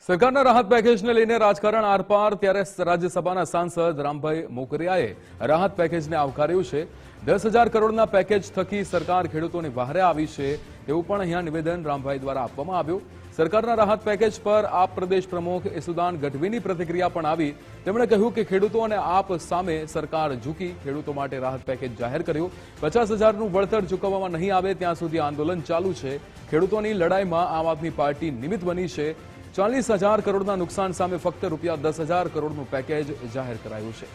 સરકારના રાહત પેકેજને લઈને રાજકારણ આરપાર ત્યારે રાજ્યસભાના સાંસદ રામભાઈ મોકરિયાએ રાહત પેકેજને આવકાર્યું છે। 10,000 કરોડના પેકેજ થકી સરકાર ખેડૂતોની વહારે આવી છે એવું પણ અહીંયા નિવેદન રામભાઈ દ્વારા આપવામાં આવ્યું। સરકારના રાહત પેકેજ પર આપ પ્રદેશ પ્રમુખ ઈસુદાન ગઢવીની પ્રતિક્રિયા પણ આવી। તેમણે કહ્યું કે ખેડૂતો અને આપ સામે સરકાર ઝૂકી ખેડૂતો માટે રાહત પેકેજ જાહેર કર્યું। 50,000નું વળતર ચૂકવવામાં નહીં આવે ત્યાં સુધી આંદોલન ચાલુ છે। ખેડૂતોની લડાઈમાં આમ આદમી પાર્ટી નિમિત્ત બની છે। 40,000 કરોડના નુકસાન સામે ફક્ત રૂપિયા 10,000 કરોડનું પેકેજ જાહેર કરાયું છે।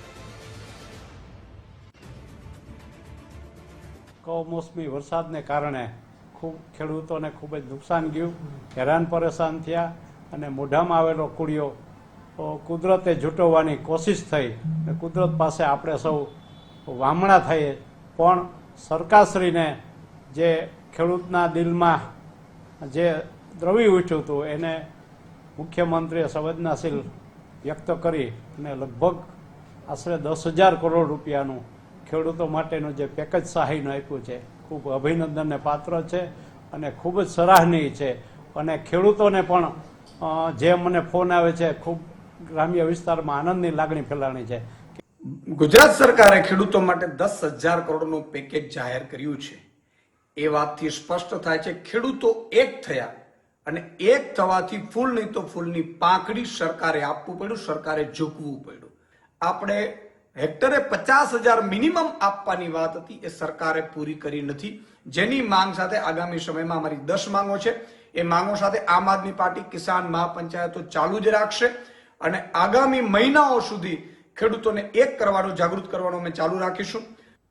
કમોસમી વરસાદને કારણે ખેડૂતોને ખૂબ જ નુકસાન ગયું, હેરાન પરેશાન થયા અને મોઢામાં આવેલો કુડિયો કુદરતે ઝૂંટવવાની કોશિશ થઈ અને કુદરત પાસે આપણે સૌ વામણા થઈએ, પણ સરકારશ્રીને જે ખેડૂતના દિલમાં જે દ્રવી ઉઠ્યું હતું એને મુખ્યમંત્રીએ સંવેદનાશીલ વ્યક્ત કરી અને લગભગ આશરે 10,000 કરોડ રૂપિયાનું ખેડૂતો માટેનું જે પેકેજ સહાયનું આપ્યું છે ખૂબ અભિનંદનને પાત્ર છે અને ખૂબ જ સરાહનીય છે। અને ખેડૂતોને પણ જે મને ફોન આવે છે ખૂબ ગ્રામ્ય વિસ્તારમાં આનંદની લાગણી ફેલાણી છે। ગુજરાત સરકારે ખેડૂતો માટે 10,000 કરોડનું પેકેજ જાહેર કર્યું છે। એ વાતથી સ્પષ્ટ થાય છે ખેડૂતો એક થયા અને એક થવાથી ફૂલ નહીં તો ફૂલની પાંખડી સરકારે આપવું પડ્યું, સરકારે ઝૂકવું પડ્યું। આપણે હેક્ટરે 50,000 મિનિમમ આપવાની વાત હતી એ સરકારે પૂરી કરી નથી, જેની માંગ સાથે આગામી સમયમાં અમારી 10 માંગો છે। એ માંગો સાથે આમ આદમી પાર્ટી કિસાન મહાપંચાયતો ચાલુ જ રાખશે અને આગામી મહિનાઓ સુધી ખેડૂતોને એક કરવાનું, જાગૃત કરવાનું અમે ચાલુ રાખીશું।